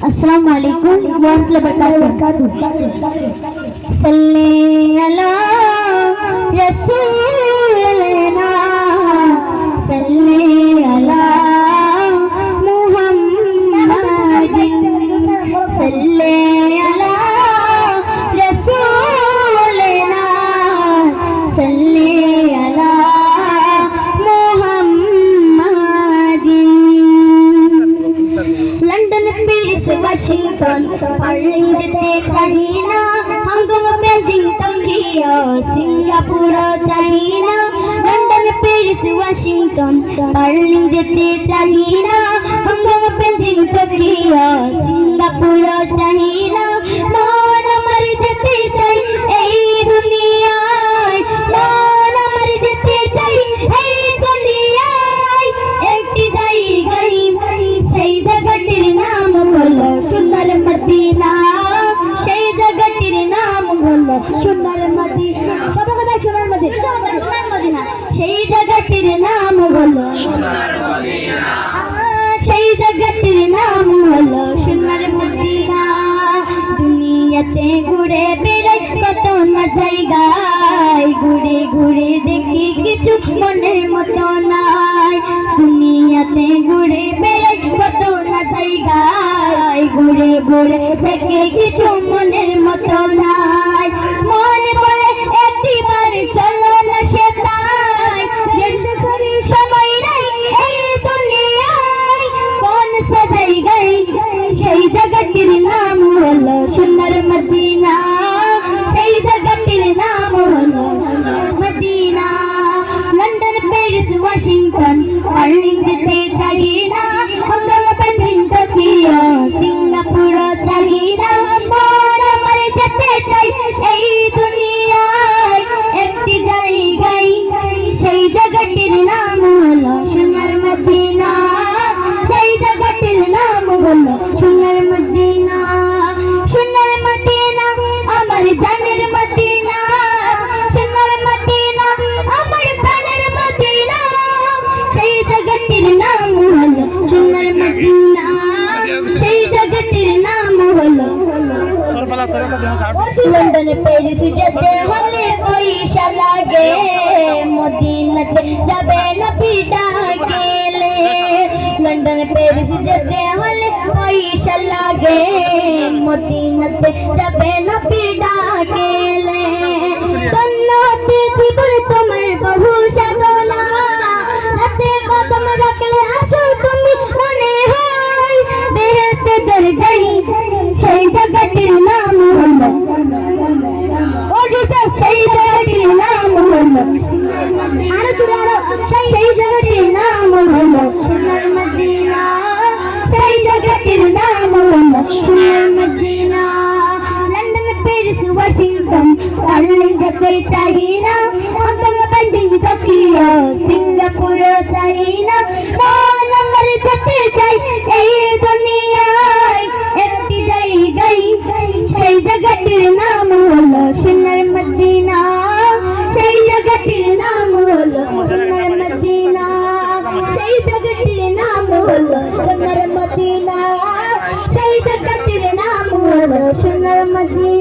अस्सलामु अलैकुम warahmatullahi wabarakatuh। सल्ले अला रसूलना सल्ले अला मुहम्मदिन सल्ले अला रसूलना सल्ले अला मुहम्मदिन। London Paris Washington Berlin China Hong Kong Beijing Tokyo Singapore China London Paris Washington Berlin China Hong Kong Beijing Tokyo Singapore China मान मर जते चाই এই দুনিয়ায় मान मर जते চাই এই দুনিয়ায় একটি জায়গায় সেই জায়গাটির নাম হলো সোনার মদিনা সেই জায়গাটির নাম হলো সোনার মদিনা সবাই কথা সোনার মদিনা সেই জায়গাটির নাম হলো সোনার মদিনা সেই জায়গাটির নাম হলো সোনার মদিনা। দুনিয়াতে ঘুরে বেড়াই কত না জায়গায় ঘুরে ঘুরে দেখি কিছু মনের মতো নাই। দুনিয়াতে ঘুরে বেড়াই কত না জায়গায় ঘুরে ঘুরে দেখি কিছু মনের মতো নাই। মনে বলে একবার চলো না সেটাই যেতে করি সময় নাই এই দুনিয়ায় কোন সে জায়গায় সেই জায়গাটির নাম হলো সোনার মদিনা সেই জায়গাটির নাম হলো সোনার মদিনা। London Paris Washington Berlin China Hong Kong Beijing Tokyo Singapore China মান আমার যেতে চাই এই দুনিয়ায় একটি জায়গায় সেই জায়গাটির নাম হলো সোনার মদিনা সেই জায়গাটির নাম হলো সোনার মদিনা। সোনার মদিনা আমার জানের মদিনা সোনার মদিনা আমার প্রাণের মদিনা সেই জায়গাটির নাম হলো সোনার মদিনা সেই জায়গাটির নাম হলো লন্ডন প্যারিস যেতে হলে পয়সা লাগে মদিনাতে যাবে নবী ডাকেলে লন্ডন প্যারিস যেতে হলে পয়সা লাগে মদিনাতে যাবে নবী ডাকেলে। ধন্য জীবন তোমার বহু সাধনা রাতে কদম রাখলে আছো তুমি মনে হয় বেহেশতে দরজাই সেই জায়গাটির নাম হলো ওটা সেই জায়গাটির নাম হলো আরো চুরারো সেই জায়গাটির নাম হলো সোনার মদিনা সেই জায়গাটির নাম হলো সোনার মদিনা। London Paris Washington Berlin China Hong Kong Beijing Tokyo Singapore China মান আমার যেতে চাই এই দুনিয়ায় একটি জায়গায় সেই জায়গাটির নাম হলো সোনার মদিনা সেই জায়গাটির নাম হলো সোনার মদিনা সেই জায়গাটির নাম হলো সোনার মদিনা সেই জায়গাটির নাম হলো সোনার মদিনা।